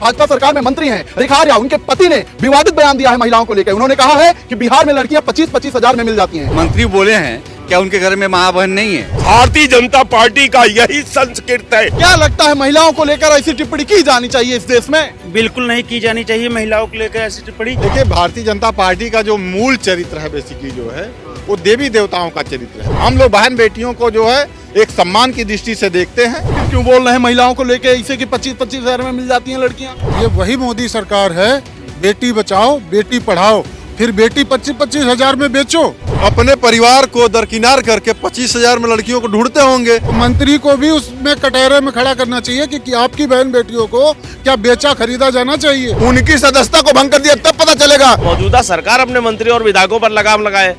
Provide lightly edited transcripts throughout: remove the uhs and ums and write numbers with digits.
भाजपा सरकार में मंत्री हैं रेखा आर्या, उनके पति ने विवादित बयान दिया है महिलाओं को लेकर। उन्होंने कहा है कि बिहार में लड़कियां 25-25 हजार में मिल जाती हैं। मंत्री बोले हैं, क्या उनके घर में माँ बहन नहीं है? भारतीय जनता पार्टी का यही संस्कृत है। क्या लगता है महिलाओं को लेकर ऐसी टिप्पणी की जानी चाहिए इस देश में? बिल्कुल नहीं की जानी चाहिए महिलाओं को लेकर ऐसी टिप्पणी। देखिए, भारतीय जनता पार्टी का जो मूल चरित्र है बेसिकली जो है वो देवी देवताओं का चरित्र है। हम लोग बहन बेटियों को जो है एक सम्मान की दृष्टि से देखते हैं। फिर क्यों बोल रहे हैं महिलाओं को लेकर इसे कि 25-25 हजार में मिल जाती हैं लड़कियां? ये वही मोदी सरकार है, बेटी बचाओ बेटी पढ़ाओ, फिर बेटी 25-25 हजार में बेचो। अपने परिवार को दरकिनार करके 25 हजार में लड़कियों को ढूंढते होंगे। तो मंत्री को भी उसमें कटहरे में खड़ा करना चाहिए कि आपकी बहन बेटियों को क्या बेचा खरीदा जाना चाहिए। उनकी सदस्यता को भंग कर दिया तब पता चलेगा। मौजूदा सरकार अपने मंत्री और विधायकों पर लगाम लगाए।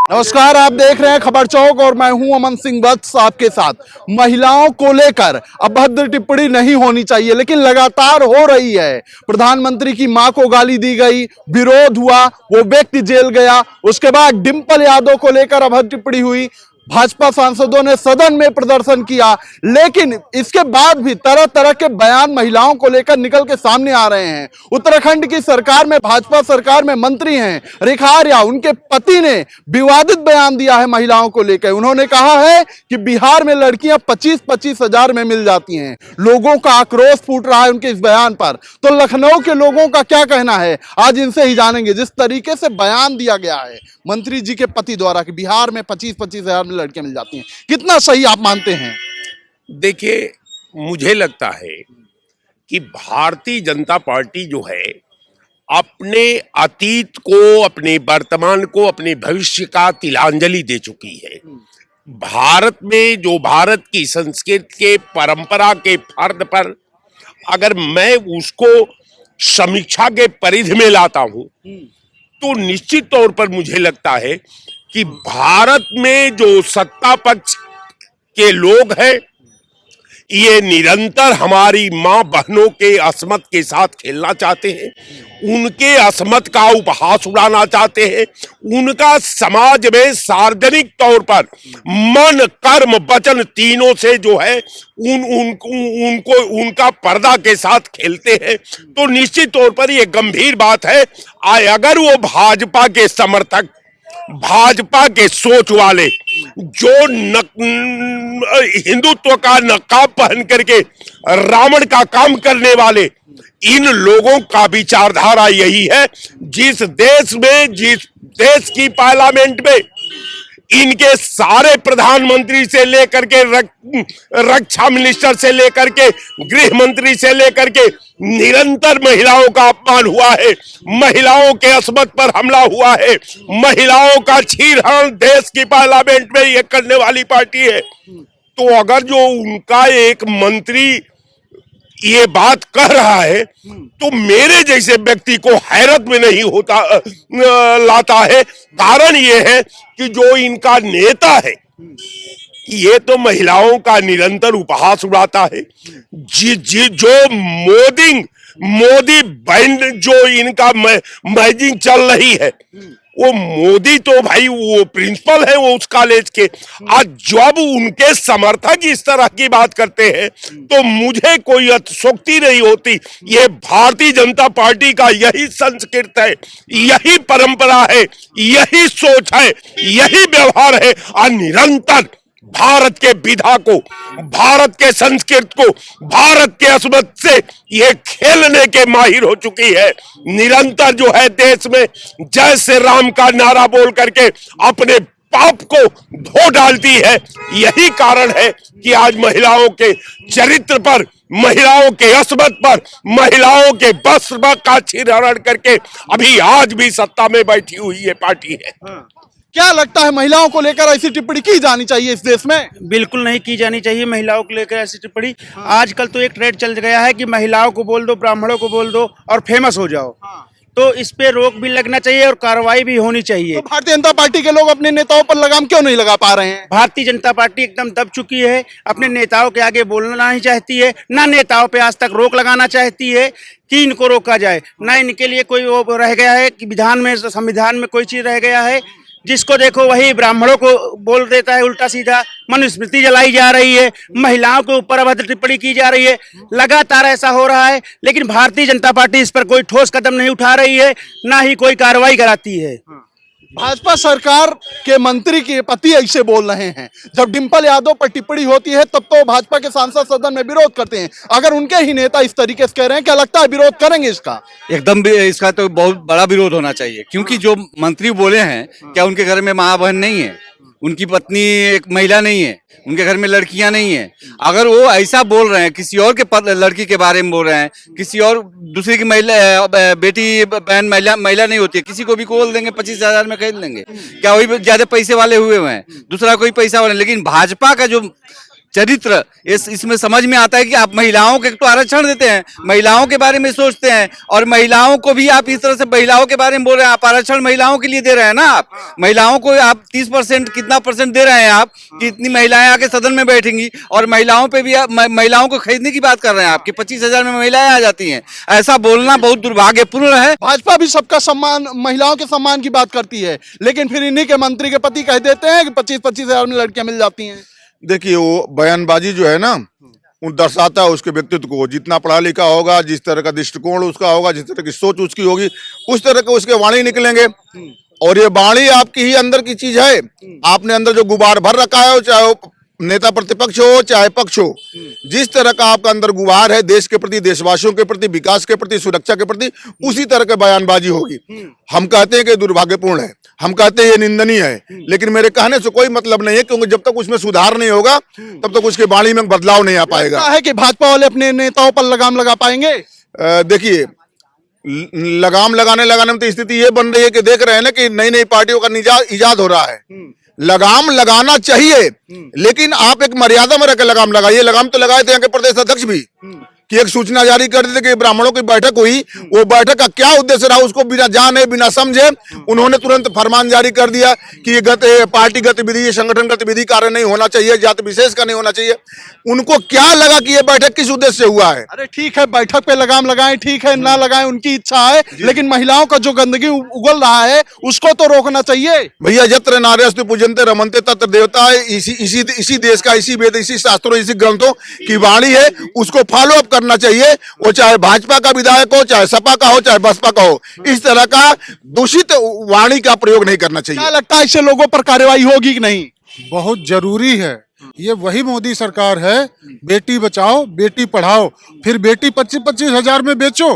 नमस्कार, आप देख रहे हैं खबर चौक और मैं हूं अमन सिंह वत्स आपके साथ। महिलाओं को लेकर अभद्र टिप्पणी नहीं होनी चाहिए, लेकिन लगातार हो रही है। प्रधानमंत्री की मां को गाली दी गई, विरोध हुआ, वो व्यक्ति जेल गया। उसके बाद डिंपल यादव को लेकर अभद्र टिप्पणी हुई, भाजपा सांसदों ने सदन में प्रदर्शन किया, लेकिन इसके बाद भी तरह तरह के बयान महिलाओं को लेकर निकल के सामने आ रहे हैं। उत्तराखंड की सरकार में, भाजपा सरकार में मंत्री हैं रेखा आर्या, उनके पति ने विवादित बयान दिया है महिलाओं को लेकर। उन्होंने कहा है कि बिहार में लड़कियां 25-25 हजार में मिल जाती हैं। लोगों का आक्रोश फूट रहा है उनके इस बयान पर। तो लखनऊ के लोगों का क्या कहना है, आज इनसे ही जानेंगे। जिस तरीके से बयान दिया गया है मंत्री जी के पति द्वारा कि बिहार में 25-25 हजार में लड़कियां मिल जाती हैं, कितना सही आप मानते हैं? देखिए, मुझे लगता है कि भारतीय जनता पार्टी जो है अपने अतीत को, अपने वर्तमान को, अपने भविष्य का तिलांजलि दे चुकी है। भारत में जो भारत की संस्कृति के परंपरा के फर्द पर अगर मैं उसको समीक्षा के परिधि में लाता हूं तो निश्चित तौर पर मुझे लगता है कि भारत में जो सत्ता पक्ष के लोग हैं ये निरंतर हमारी मां बहनों के अस्मत के साथ खेलना चाहते हैं, उनके अस्मत का उपहास उड़ाना चाहते हैं, उनका समाज में सार्वजनिक तौर पर मन कर्म वचन तीनों से जो है उनको उनका पर्दा के साथ खेलते हैं। तो निश्चित तौर पर ये गंभीर बात है। अगर वो भाजपा के समर्थक, भाजपा के सोच वाले, जो हिंदुत्व का नकाब पहन करके रावण का काम करने वाले, इन लोगों का विचारधारा यही है। जिस देश की पार्लियामेंट में इनके सारे प्रधानमंत्री से लेकर के रक्षा मिनिस्टर से लेकर के गृह मंत्री से लेकर के निरंतर महिलाओं का अपमान हुआ है, महिलाओं के अस्मत पर हमला हुआ है, महिलाओं का छीनहरण देश की पार्लियामेंट में ये करने वाली पार्टी है। तो अगर जो उनका एक मंत्री ये बात कह रहा है तो मेरे जैसे व्यक्ति को हैरत में नहीं होता लाता है। कारण ये है कि जो इनका नेता है ये तो महिलाओं का निरंतर उपहास उड़ाता है। जो मोदी बैंड जो इनका मैजिंग चल रही है, वो मोदी तो भाई वो प्रिंसिपल है वो उस कॉलेज के। आज जब उनके समर्थक इस तरह की बात करते हैं तो मुझे कोई अतिशयोक्ति नहीं होती। ये भारतीय जनता पार्टी का यही संस्कृत है, यही परंपरा है, यही सोच है, यही व्यवहार है। और निरंतर भारत के विधा को, भारत के संस्कृत को, भारत के अस्मत से ये खेलने के माहिर हो चुकी है। निरंतर जो है देश में जय श्री राम का नारा बोल करके अपने पाप को धो डालती है। यही कारण है कि आज महिलाओं के चरित्र पर, महिलाओं के अस्मत पर, महिलाओं के वस्त्र का छीनहरण करके अभी आज भी सत्ता में बैठी हुई ये पार्टी है। क्या लगता है महिलाओं को लेकर ऐसी टिप्पणी की जानी चाहिए इस देश में? बिल्कुल नहीं की जानी चाहिए महिलाओं को लेकर ऐसी टिप्पणी। आजकल तो एक ट्रेंड चल गया है कि महिलाओं को बोल दो, ब्राह्मणों को बोल दो और फेमस हो जाओ। तो इस पे रोक भी लगना चाहिए और कार्रवाई भी होनी चाहिए। तो भारतीय जनता पार्टी के लोग अपने नेताओं पर लगाम क्यों नहीं लगा पा रहे हैं? भारतीय जनता पार्टी एकदम दब चुकी है, अपने नेताओं के आगे बोलना नहीं चाहती है, ना नेताओं पे आज तक रोक लगाना चाहती है कि इनको रोका जाए। ना इनके लिए कोई वो रह गया है कि विधान में, संविधान में कोई चीज रह गया है जिसको देखो वही ब्राह्मणों को बोल देता है उल्टा सीधा, मनुस्मृति जलाई जा रही है, महिलाओं के ऊपर अभद्र टिप्पणी की जा रही है, लगातार ऐसा हो रहा है। लेकिन भारतीय जनता पार्टी इस पर कोई ठोस कदम नहीं उठा रही है, ना ही कोई कार्रवाई कराती है। भाजपा सरकार के मंत्री के पति ऐसे बोल रहे हैं। जब डिंपल यादव पर टिप्पणी होती है तब तो भाजपा के सांसद सदन में विरोध करते हैं। अगर उनके ही नेता इस तरीके से कह रहे हैं, क्या लगता है विरोध करेंगे इसका? एकदम भी इसका तो बहुत बड़ा विरोध होना चाहिए, क्योंकि जो मंत्री बोले हैं, क्या उनके घर में माँ बहन नहीं है? उनकी पत्नी एक महिला नहीं है? उनके घर में लड़कियां नहीं है? अगर वो ऐसा बोल रहे हैं, किसी और के लड़की के बारे में बोल रहे हैं, किसी और दूसरी की महिला बेटी बहन महिला नहीं होती है, किसी को भी खोल देंगे, 25,000 में खरीद लेंगे, क्या वही ज्यादा पैसे वाले हुए हैं? दूसरा कोई पैसा वाले। लेकिन भाजपा का जो चरित्र इसमें समझ में आता है कि आप महिलाओं के तो आरक्षण देते हैं, महिलाओं के बारे में सोचते हैं, और महिलाओं को भी आप इस तरह से महिलाओं के बारे में बोल रहे हैं। आप आरक्षण महिलाओं के लिए दे रहे हैं ना, आप महिलाओं को आप 30% कितना % दे रहे हैं आप कि इतनी महिलाएं आके सदन में बैठेंगी, और महिलाओं पे भी आप महिलाओं को खरीदने की बात कर रहे हैं आप कि 25,000 में महिलाएं आ जाती हैं। ऐसा बोलना बहुत दुर्भाग्यपूर्ण है। भाजपा भी सबका सम्मान, महिलाओं के सम्मान की बात करती है, लेकिन फिर इन्हीं के मंत्री के पति कह देते हैं कि 25,000 में लड़कियां मिल जाती हैं। देखिए, वो बयानबाजी जो है ना, वो दर्शाता है उसके व्यक्तित्व को। जितना पढ़ा लिखा होगा, जिस तरह का दृष्टिकोण उसका होगा, जिस तरह की सोच उसकी होगी, उस तरह के उसके वाणी निकलेंगे। और ये वाणी आपकी ही अंदर की चीज है। आपने अंदर जो गुबार भर रखा है, चाहे वो नेता प्रतिपक्ष हो चाहे पक्ष हो, जिस तरह का आपका अंदर गुबार है देश के प्रति, देशवासियों के प्रति, विकास के प्रति, सुरक्षा के प्रति, उसी तरह की बयानबाजी होगी। हम कहते हैं कि दुर्भाग्यपूर्ण है, हम कहते हैं ये निंदनीय है, लेकिन मेरे कहने से कोई मतलब नहीं है, क्योंकि जब तक उसमें सुधार नहीं होगा तब तक उसके वाणी में बदलाव नहीं आ पाएगा। है कि भाजपा वाले अपने नेताओं पर लगाम लगा पाएंगे? देखिए, लगाम लगाने में तो स्थिति ये बन रही है कि देख रहे हैं ना कि नई नई पार्टियों का इजाद हो रहा है। लगाम लगाना चाहिए, लेकिन आप एक मर्यादा में रहकर लगाम लगाइए। लगाम तो लगाए थे यहाँ के प्रदेश अध्यक्ष भी, कि एक सूचना जारी कर दी थी कि ब्राह्मणों की बैठक हुई। वो बैठक का क्या उद्देश्य रहा उसको बिना जाने बिना समझे उन्होंने तुरंत फरमान जारी कर दिया कि ये पार्टी गतिविधि, संगठन गतिविधि कार्य नहीं होना चाहिए, जाति विशेष का नहीं होना चाहिए। उनको क्या लगा कि ये बैठक किस उद्देश्य से हुआ है? अरे ठीक है, बैठक पे लगाम लगाएं, ठीक है, ना लगाएं उनकी इच्छा है, लेकिन महिलाओं का जो गंदगी उगल रहा है उसको तो रोकना चाहिए। भैया, यत्र नार्यस्तु पूजन्ते रमन्ते तत्र देवता, इसी देश का, इसी वेद, इसी शास्त्रों, इसी ग्रंथों की वाणी है, उसको फॉलो अप करना चाहिए। वो चाहे भाजपा का विधायक हो, चाहे सपा का हो, चाहे बसपा का हो, इस तरह का दूषित वाणी का प्रयोग नहीं करना चाहिए। क्या लगता है इससे लोगों पर कार्रवाई होगी कि नहीं? बहुत जरूरी है। ये वही मोदी सरकार है, बेटी बचाओ बेटी पढ़ाओ, फिर बेटी 25-25 हजार में बेचो।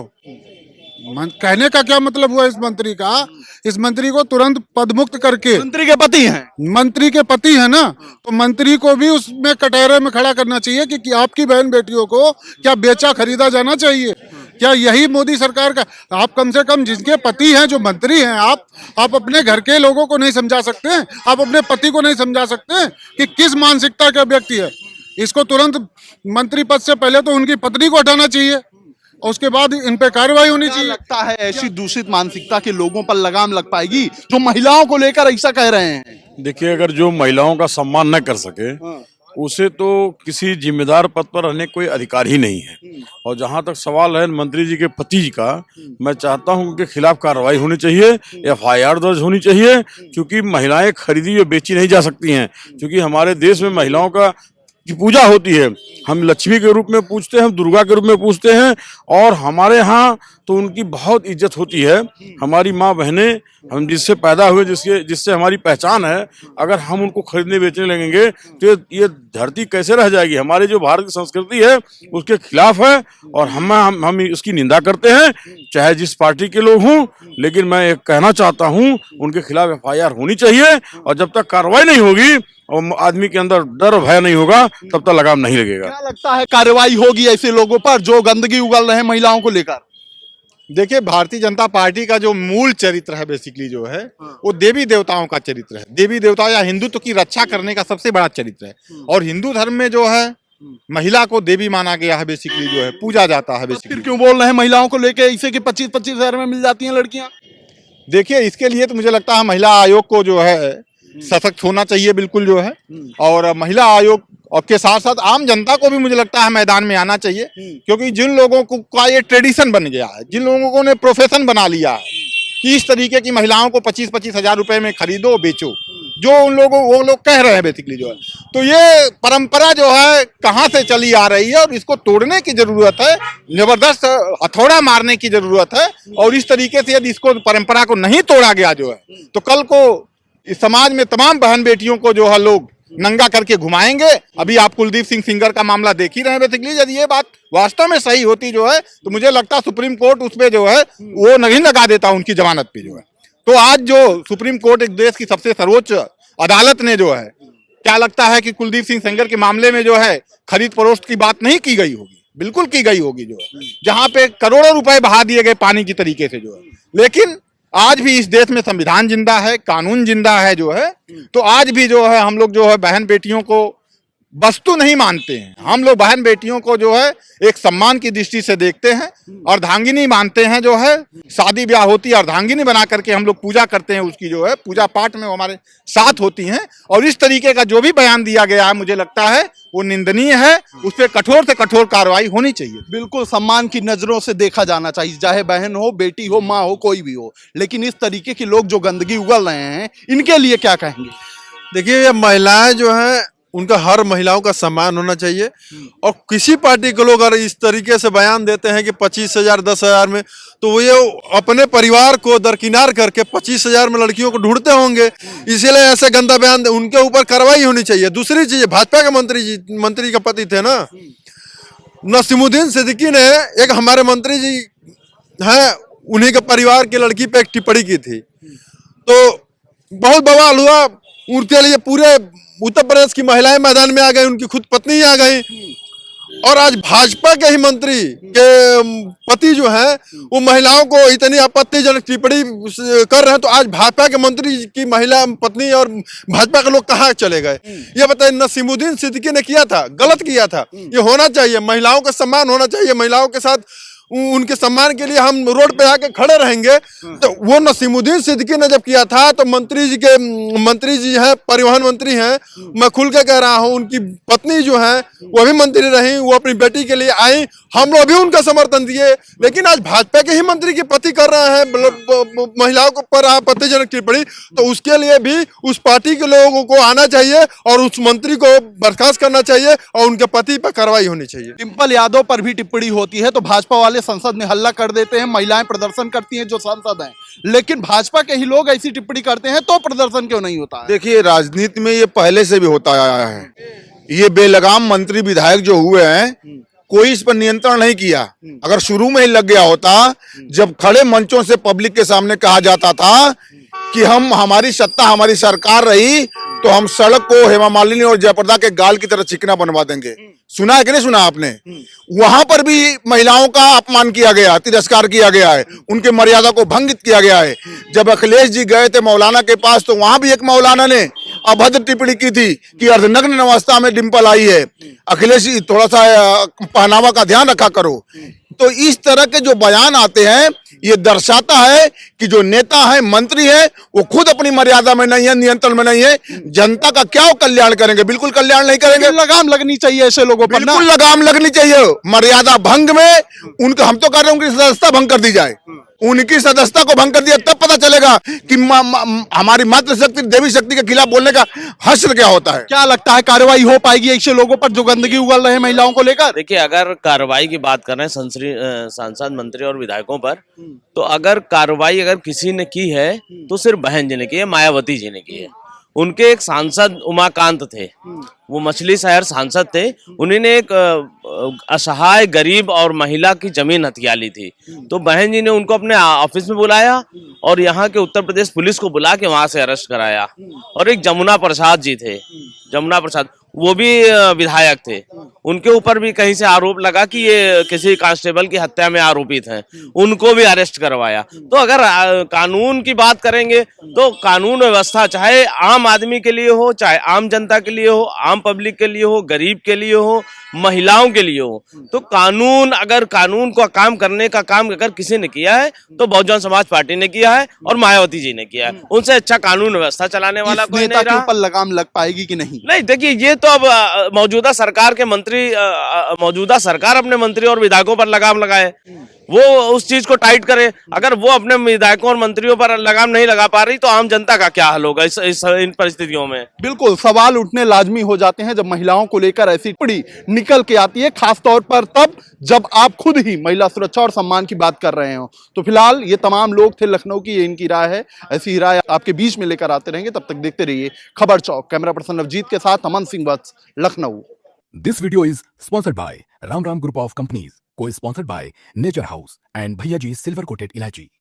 कहने का क्या मतलब हुआ इस मंत्री का? इस मंत्री को तुरंत पदमुक्त करके, मंत्री के पति हैं, मंत्री के पति है ना, तो मंत्री को भी उसमें कटहरे में खड़ा करना चाहिए कि आपकी बहन बेटियों को क्या बेचा खरीदा जाना चाहिए? क्या यही मोदी सरकार का? आप कम से कम जिसके पति हैं, जो मंत्री हैं, आप अपने घर के लोगों को नहीं समझा सकते हैं? आप अपने पति को नहीं समझा सकते हैं कि किस मानसिकता का व्यक्ति है? इसको तुरंत मंत्री पद से पहले तो उनकी पत्नी को हटाना चाहिए, और उसके बाद इन पे कार्रवाई होनी चाहिए। लगता है ऐसी दूषित मानसिकता के लोगों पर लगाम लग पाएगी जो महिलाओं को लेकर ऐसा कह रहे हैं? देखिए, अगर जो महिलाओं का सम्मान न कर सके, उसे तो किसी जिम्मेदार पद पर रहने कोई अधिकार ही नहीं है। और जहां तक सवाल है मंत्री जी के पति जी का, मैं चाहता हूं उनके खिलाफ कार्रवाई होनी चाहिए, FIR दर्ज होनी चाहिए, क्योंकि महिलाएं खरीदी या बेची नहीं जा सकती हैं। क्योंकि हमारे देश में महिलाओं की पूजा होती है, हम लक्ष्मी के रूप में पूजते हैं, हम दुर्गा के रूप में पूजते हैं, और हमारे यहाँ तो उनकी बहुत इज्जत होती है। हमारी माँ बहनें, हम जिससे पैदा हुए, जिससे हमारी पहचान है, अगर हम उनको खरीदने बेचने लगेंगे तो ये धरती कैसे रह जाएगी? हमारी जो भारत की संस्कृति है उसके खिलाफ है, और हम इसकी निंदा करते हैं, चाहे जिस पार्टी के लोग हों। लेकिन मैं एक कहना चाहता हूँ, उनके खिलाफ FIR होनी चाहिए, और जब तक कार्रवाई नहीं होगी और आदमी के अंदर डर भय नहीं होगा, तब तक लगाम नहीं लगेगा। क्या लगता है कार्रवाई होगी ऐसे लोगों पर जो गंदगी उगल रहे हैं महिलाओं को लेकर? देखिए, भारतीय जनता पार्टी का जो मूल चरित्र है, बेसिकली जो है, वो देवी देवताओं का चरित्र है। देवी देवता या हिंदुत्व की रक्षा करने का सबसे बड़ा चरित्र है। और हिंदू धर्म में जो है, महिला को देवी माना गया है, बेसिकली जो है पूजा जाता है। फिर क्यों बोल रहे हैं महिलाओं को लेकर इसे कि 25-25 हजार में मिल जाती हैं लड़कियां? देखिए, इसके लिए तो मुझे लगता है महिला आयोग को जो है सशक्त होना चाहिए, बिल्कुल जो है। और महिला आयोग और के साथ साथ आम जनता को भी मुझे लगता है मैदान में आना चाहिए, क्योंकि जिन लोगों का ये ट्रेडिशन बन गया है, जिन लोगों ने प्रोफेशन बना लिया है कि इस तरीके की महिलाओं को 25-25 हजार रुपए में खरीदो बेचो, जो वो लोग कह रहे हैं बेसिकली जो है। तो ये परंपरा जो है कहाँ से चली आ रही है और इसको तोड़ने की जरूरत है, जबरदस्त हथौड़ा मारने की जरूरत है। और इस तरीके से यदि इसको परंपरा को नहीं तोड़ा गया जो है तो कल को इस समाज में तमाम बहन बेटियों को जो है लोग नंगा करके घुमाएंगे। अभी आप कुलदीप सिंह सेंगर का मामला देख ही रहे हैं। बेसिकली यदि ये बात वास्तव में सही होती जो है तो मुझे लगता है सुप्रीम कोर्ट उस पे जो है वो नहीं लगा देता उनकी जमानत पे जो है। तो आज जो सुप्रीम कोर्ट एक देश की सबसे सर्वोच्च अदालत ने जो है, क्या लगता है कि कुलदीप सिंह सेंगर के मामले में जो है खरीद फरोख्त की बात नहीं की गई होगी? बिल्कुल की गई होगी जो है, जहां पे करोड़ों रुपए बहा दिए गए पानी की तरीके से जो है। लेकिन आज भी इस देश में संविधान जिंदा है, कानून जिंदा है जो है। तो आज भी जो है हम लोग जो है बहन बेटियों को वस्तु नहीं मानते हैं, हम लोग बहन बेटियों को जो है एक सम्मान की दृष्टि से देखते हैं, अर्धांगिनी मानते हैं जो है। शादी ब्याह होती है अर्धांगिनी बना करके हम लोग पूजा करते हैं, उसकी जो है पूजा पाठ में वो हमारे साथ होती हैं। और इस तरीके का जो भी बयान दिया गया है मुझे लगता है वो निंदनीय है, उस पर कठोर से कठोर कार्रवाई होनी चाहिए। बिल्कुल सम्मान की नजरों से देखा जाना चाहिए, चाहे बहन हो, बेटी हो, माँ हो, कोई भी हो। लेकिन इस तरीके के लोग जो गंदगी उगल रहे हैं इनके लिए क्या कहेंगे? देखिए, ये महिलाएं जो हैं उनका हर महिलाओं का सम्मान होना चाहिए। और किसी पार्टी के लोग अगर इस तरीके से बयान देते हैं कि 25,000 10,000 में, तो वो ये अपने परिवार को दरकिनार करके 25,000 में लड़कियों को ढूंढते होंगे, इसीलिए ऐसे गंदा बयान उनके ऊपर कार्रवाई होनी चाहिए। दूसरी चीज, भाजपा के मंत्री का पति थे ना नसीमुद्दीन सिद्दीकी ने, एक हमारे मंत्री जी हैं उन्हीं के परिवार की लड़की पे एक टिप्पणी की थी, तो बहुत बवाल हुआ। उनके लिए पूरे उत्तर प्रदेश की महिलाएं मैदान में आ गई, उनकी खुद पत्नी आ गई। और आज भाजपा के ही मंत्री के पति जो है वो महिलाओं को इतनी आपत्तिजनक टिप्पणी कर रहे हैं, तो आज भाजपा के मंत्री की महिला पत्नी और भाजपा के लोग कहाँ चले गए? ये बताइए, नसीमुद्दीन सिद्दीकी ने किया था, गलत किया था। ये होना चाहिए, महिलाओं का सम्मान होना चाहिए, महिलाओं के साथ उनके सम्मान के लिए हम रोड पे आके खड़े रहेंगे। तो वो नसीमुद्दीन सिद्दीकी ने जब किया था तो मंत्री जी हैं, परिवहन मंत्री हैं, मैं खुल के कह रहा हूं, उनकी पत्नी जो है वो भी मंत्री रही, वो अपनी बेटी के लिए आई, हम लोग भी उनका समर्थन दिए। लेकिन आज भाजपा के ही मंत्री के पति कर रहे हैं महिलाओं को पर आपत्तिजनक टिप्पणी, तो उसके लिए भी उस पार्टी के लोगों को आना चाहिए और उस मंत्री को बर्खास्त करना चाहिए और उनके पति पर कार्रवाई होनी चाहिए। डिंपल यादव पर भी टिप्पणी होती है तो भाजपा वाले संसद में हल्ला कर देते हैं, महिलाएं प्रदर्शन करती हैं जो सांसद हैं, लेकिन भाजपा के ही लोग ऐसी टिप्पणी करते हैं तो प्रदर्शन क्यों नहीं होता है? देखिए, राजनीति में ये पहले से भी होता आया है। ये बेलगाम मंत्री विधायक जो हुए हैं कोई इस पर नियंत्रण नहीं किया। अगर शुरू में ही लग गया होता, जब खड़े मंचों से पब्लिक के सामने कहा जाता था कि हमारी सत्ता हमारी सरकार रही तो हम सड़क को हेमा मालिनी और जयप्रदा के गाल की तरह चिकना बनवा देंगे। सुना है कि नहीं सुना आपने? वहां पर भी महिलाओं का अपमान किया गया, तिरस्कार किया गया है, उनके मर्यादा को भंगित किया गया है। जब अखिलेश जी गए थे मौलाना के पास तो वहां भी एक मौलाना ने अभद्र टिप्पणी की थी कि अर्धनग्न अवस्था में डिंपल आई है, अखिलेश जी थोड़ा सा पहनावा का ध्यान रखा करो। तो इस तरह के जो बयान आते हैं ये दर्शाता है कि जो नेता है, मंत्री है, वो खुद अपनी मर्यादा में नहीं है, नियंत्रण में नहीं है। जनता का क्या वो कल्याण करेंगे? बिल्कुल कल्याण नहीं करेंगे। लगाम लगनी चाहिए ऐसे लोगों पर ना। बिल्कुल लगाम लगनी चाहिए। मर्यादा भंग में उनका, हम तो कर रहे हैं उनकी सदस्यता भंग कर दी जाए, उनकी सदस्यता को भंग कर दिया तब पता चलेगा कि हमारी मातृशक्ति देवी शक्ति के खिलाफ बोलने का हश्र क्या होता है। क्या लगता है कार्रवाई हो पाएगी ऐसे लोगों पर जो गंदगी उगल रहे हैं महिलाओं को लेकर? देखिए, अगर कार्रवाई की बात कर रहे हैं सांसद, मंत्री और विधायकों पर, तो अगर कार्रवाई अगर किसी ने की है तो सिर्फ बहन जी ने की है, मायावती जी ने की है। उनके एक सांसद उमाकांत थे, वो मछली शहर सांसद थे, उन्होंने एक असहाय गरीब और महिला की जमीन हथिया ली थी, तो बहन जी ने उनको अपने ऑफिस में बुलाया और यहाँ के उत्तर प्रदेश पुलिस को बुला के वहां से अरेस्ट कराया। और एक जमुना प्रसाद जी थे, जमुना प्रसाद, वो भी विधायक थे, उनके ऊपर भी कहीं से आरोप लगा कि ये किसी कांस्टेबल की हत्या में आरोपित हैं, उनको भी अरेस्ट करवाया। तो अगर कानून की बात करेंगे तो कानून व्यवस्था चाहे आम आदमी के लिए हो, चाहे आम जनता के लिए हो, आम पब्लिक के लिए हो, गरीब के लिए हो, महिलाओं के लिए हो, तो कानून, अगर कानून को काम करने का काम अगर किसी ने किया है तो बहुजन समाज पार्टी ने किया है और मायावती जी ने किया है। उनसे अच्छा कानून व्यवस्था चलाने वाला कोई नहीं रहा। ऊपर लगाम लग पाएगी कि नहीं? नहीं, देखिए, ये तो अब मौजूदा सरकार के मंत्री, मौजूदा सरकार अपने मंत्री और विधायकों पर लगाम लगाए, वो उस चीज को टाइट करे। अगर वो अपने विधायकों और मंत्रियों पर लगाम नहीं लगा पा रही तो आम जनता का क्या हाल होगा इन परिस्थितियों में। बिल्कुल सवाल उठने लाजमी हो जाते हैं जब महिलाओं को लेकर ऐसी टिप्पणी निकल के आती है, खासतौर पर तब जब आप खुद ही महिला सुरक्षा और सम्मान की बात कर रहे हो। तो फिलहाल ये तमाम लोग थे लखनऊ की, ये इनकी राय है। ऐसी ही राय आपके बीच में लेकर आते रहेंगे। तब तक देखते रहिए खबर चौक। कैमरा पर्सन नवजीत के साथ अमन सिंह वत्स, Lucknow. This video is sponsored by Ram Ram Group of Companies, co-sponsored by Nature House and Bhaiya Ji Silver Coated Ilaichi.